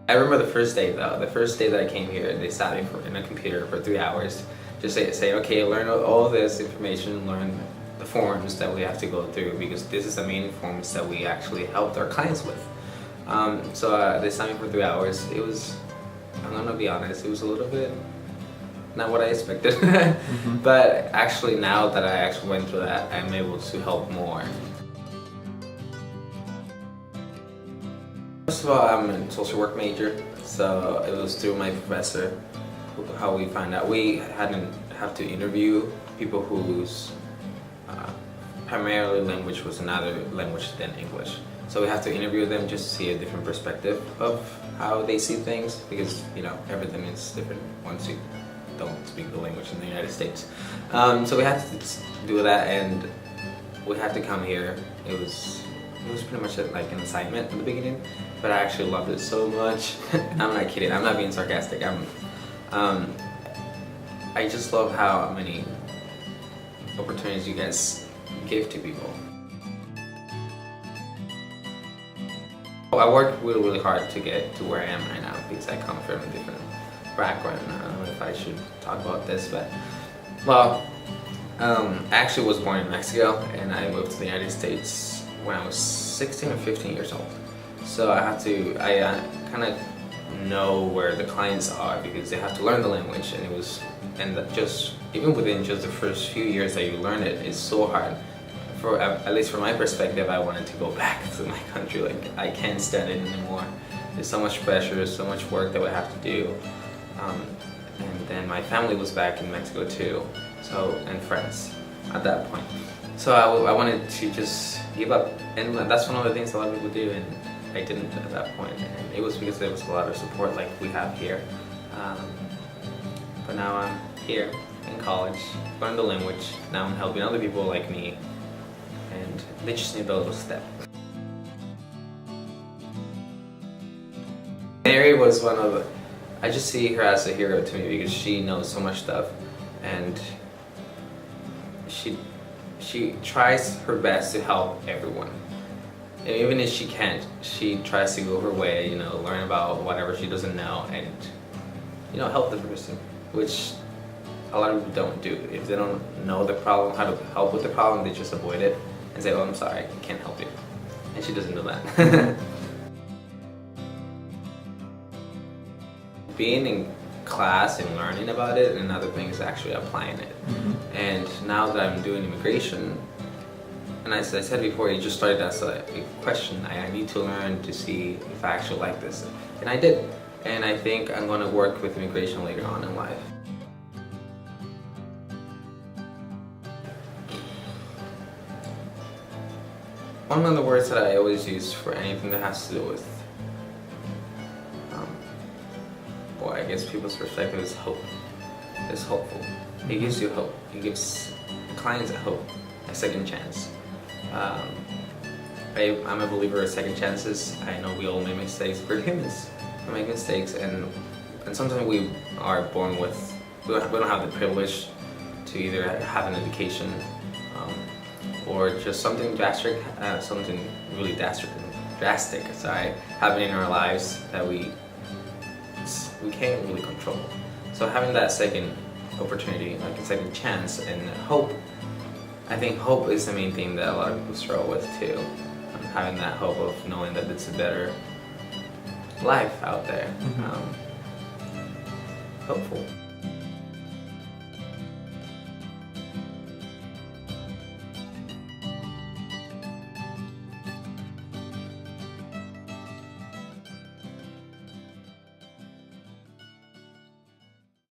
I remember the first day though. The first day that I came here, they sat me in a computer for 3 hours, just say, okay, learn all this information, learn the forms that we have to go through, because this is the main forms that we actually helped our clients with. So they sat me for 3 hours. It was, I'm gonna be honest, it was a little bit not what I expected. But actually now that I actually went through that, I'm able to help more. First of all, I'm a social work major, so it was through my professor how we find out. We hadn't have to interview people whose primarily language was another language than English. So we have to interview them just to see a different perspective of how they see things, because you know everything is different once you don't speak the language in the United States. So we had to do that, and we had to come here. It was pretty much like an assignment in the beginning, but I actually loved it so much. I'm not kidding. I'm not being sarcastic. I just love how many opportunities you guys give to people. I worked really hard to get to where I am right now, because I come from a different background. I don't know if I should talk about this, but well, I actually was born in Mexico, and I moved to the United States when I was 16 or 15 years old. So I kind of know where the clients are, because they have to learn the language, and just even within just the first few years that you learn it, it's so hard. At least from my perspective, I wanted to go back to my country. Like, I can't stand it anymore. There's so much pressure, so much work that we have to do. And then my family was back in Mexico too, and friends at that point. So I wanted to just give up, and that's one of the things a lot of people do, and I didn't at that point. And it was because there was a lot of support like we have here. But now I'm here in college, learning the language. Now I'm helping other people like me, and they just need a little step. Mary was one of the, I just see her as a hero to me, because she knows so much stuff, and she tries her best to help everyone. And even if she can't, she tries to go her way, learn about whatever she doesn't know, and help the person, which a lot of people don't do. If they don't know the problem, how to help with the problem, they just avoid it and say, oh, I'm sorry, I can't help you. And she doesn't know that. Being in class and learning about it, and another thing is actually applying it. And now that I'm doing immigration, and as I said before, it just started as a question. I need to learn to see if I actually like this. And I did. And I think I'm going to work with immigration later on in life. One of the words that I always use for anything that has to do with, well, I guess people's perspective is hope. It's hopeful. It gives you hope. It gives clients a hope, a second chance. I'm a believer of second chances. I know we all make mistakes. We're humans. We make mistakes, and sometimes we are born with, we don't have the privilege to either have an education or just something drastic, something really drastic, happening in our lives that we can't really control. So having that second opportunity, like a second chance, and hope, I think hope is the main thing that a lot of people struggle with too. Having that hope of knowing that it's a better life out there. Hopeful.